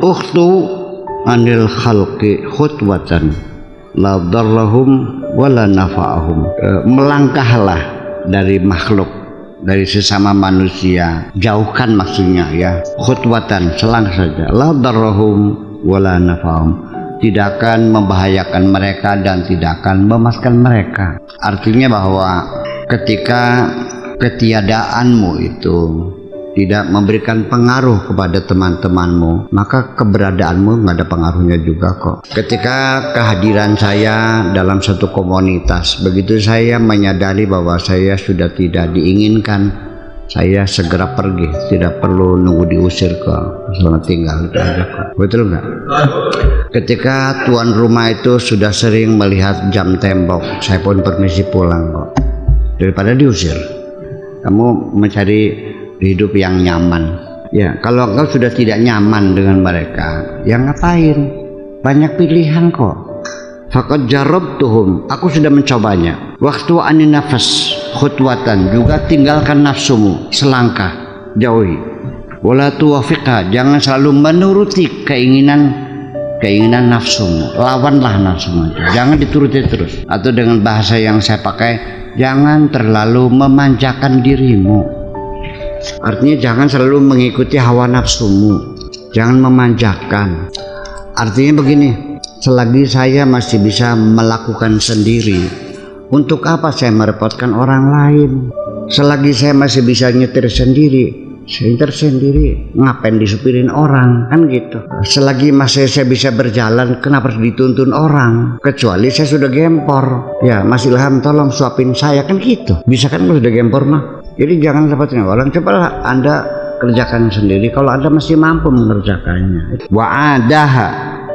ukhtu anil khalqi khutwatan la darrahum wala nafa'ahum. Melangkahlah dari makhluk, dari sesama manusia, jauhkan maksudnya ya, khutwatan selangkah saja, la darrahum wala nafa'ahum, tidak akan membahayakan mereka dan tidak akan memaskan mereka. Artinya bahwa ketika ketiadaanmu itu tidak memberikan pengaruh kepada teman-temanmu, maka keberadaanmu nggak ada pengaruhnya juga kok. Ketika kehadiran saya dalam satu komunitas, begitu saya menyadari bahwa saya sudah tidak diinginkan, saya segera pergi, tidak perlu nunggu diusir kok. Selamat tinggal itu aja kok. Betul nggak? Ketika tuan rumah itu sudah sering melihat jam tembok, saya pun permisi pulang kok. Daripada diusir, kamu mencari hidup yang nyaman. Ya, kalau engkau sudah tidak nyaman dengan mereka, ya ngapain? Banyak pilihan kok. Faqad jarabtuhum, aku sudah mencobanya. Waktu anin nafas khutwatan, juga tinggalkan nafsumu selangkah, jauhi. Wala tuwafiqa, jangan selalu menuruti keinginan nafsumu. Lawanlah nafsumu, jangan dituruti terus. Atau dengan bahasa yang saya pakai, jangan terlalu memanjakan dirimu. Artinya jangan selalu mengikuti hawa nafsumu, jangan memanjakan. Artinya begini, selagi saya masih bisa melakukan sendiri, untuk apa saya merepotkan orang lain? Selagi saya masih bisa nyetir sendiri, saya nyetir sendiri, ngapain disupirin orang, kan gitu. Selagi masih saya bisa berjalan, kenapa harus dituntun orang? Kecuali saya sudah gempor, ya Mas Ilham tolong suapin saya, kan gitu. Bisa kan kalau sudah gempor mah. Jadi jangan repotin orang, cobalah Anda kerjakan sendiri kalau Anda masih mampu mengerjakannya. Wa'adaha,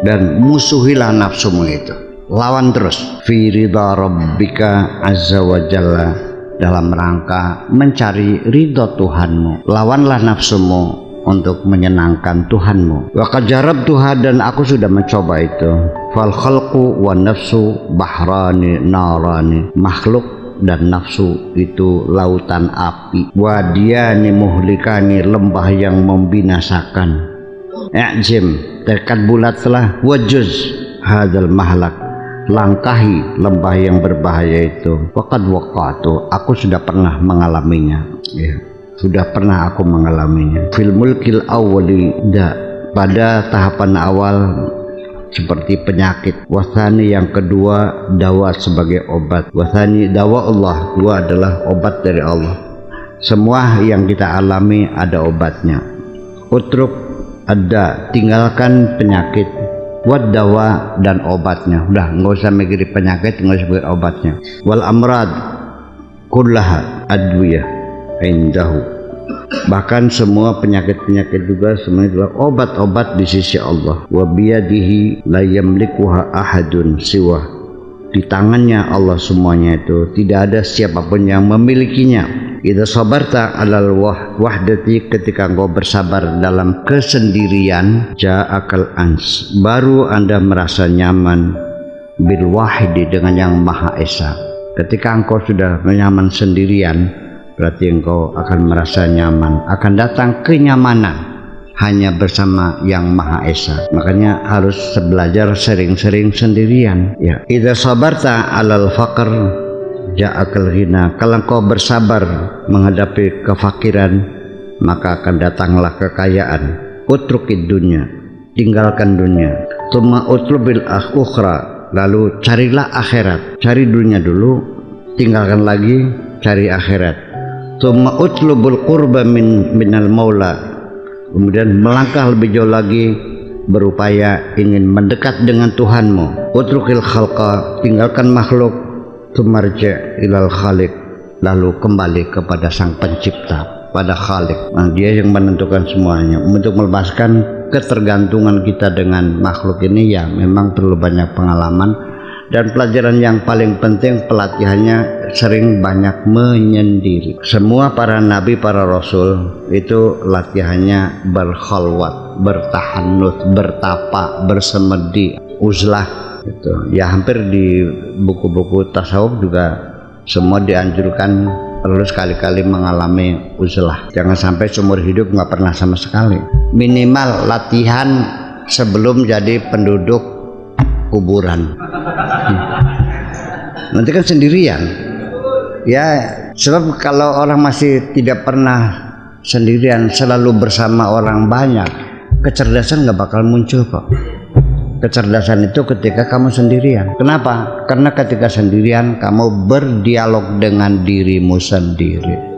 dan musuhilah nafsumu itu, lawan terus. Fi ridha rabbika azza wa jalla, dalam rangka mencari ridho Tuhanmu. Lawanlah nafsumu untuk menyenangkan Tuhanmu. Wa qad jarabtuha, dan aku sudah mencoba itu. Fal khalqu wan nafsu bahrani narani, makhluk dan nafsu itu lautan api. Wadiyani muhlikani, lembah yang membinasakan. I'jim, tekad bulatlah. Wajuz hadal mahlak, langkahi lembah yang berbahaya itu. Waqad waqatu, aku sudah pernah mengalaminya, ya, sudah pernah aku mengalaminya. Fil mulkil awwali, pada tahapan awal seperti penyakit. Wasani, yang kedua, dawa sebagai obat. Wasani dawa Allah, dua adalah obat dari Allah. Semua yang kita alami ada obatnya. Utruk, ada, tinggalkan penyakit. Wad dawa, dan obatnya. Udah, nggak usah mikirin penyakit, nggak usah mikirin obatnya. Wal amrad kullaha adwiyah indahu, bahkan semua penyakit-penyakit juga semuanya adalah obat-obat di sisi Allah. Wa biyadihi la yamlikuha ahadun siwa, di tangannya Allah semuanya itu, tidak ada siapapun yang memilikinya. Idza sabarta alal wahdati, ketika engkau bersabar dalam kesendirian, ja'akal ans, baru Anda merasa nyaman bil wahidi, dengan yang Maha Esa. Ketika engkau sudah nyaman sendirian, berarti engkau akan merasa nyaman, akan datang kenyamanan hanya bersama yang Maha Esa. Makanya harus belajar sering-sering sendirian, ya. Idza sabarta alal faqr ja'akal ghina, kalau engkau bersabar menghadapi kefakiran, maka akan datanglah kekayaan. Utrukid dunya, tinggalkan dunia. Tsumma utlubil ukhra, lalu carilah akhirat. Cari dunia dulu, tinggalkan lagi, cari akhirat. Tsumma utlubul qurba minal maula, kemudian melangkah lebih jauh lagi, berupaya ingin mendekat dengan Tuhanmu. Utrukil khalqa, tinggalkan makhluk. Tumarja ilal khaliq, lalu kembali kepada sang pencipta, pada khaliq. Nah, dia yang menentukan semuanya. Untuk melepaskan ketergantungan kita dengan makhluk ini, ya memang perlu banyak pengalaman. Dan pelajaran yang paling penting, pelatihannya sering banyak menyendiri. Semua para nabi, para rasul itu latihannya berkhalwat, bertahanut, bertapa, bersemedi, uzlah. Gitu. Ya hampir di buku-buku tasawuf juga semua dianjurkan perlu sekali-kali mengalami uzlah. Jangan sampai seumur hidup nggak pernah sama sekali. Minimal latihan sebelum jadi penduduk kuburan. Nanti kan sendirian. Ya, sebab kalau orang masih tidak pernah sendirian, selalu bersama orang banyak, kecerdasan nggak bakal muncul kok. Kecerdasan itu ketika kamu sendirian. Kenapa? Karena ketika sendirian kamu berdialog dengan dirimu sendiri.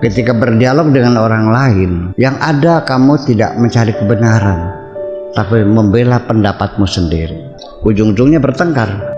Ketika berdialog dengan orang lain, yang ada kamu tidak mencari kebenaran, tapi membela pendapatmu sendiri. Ujung-ujungnya bertengkar.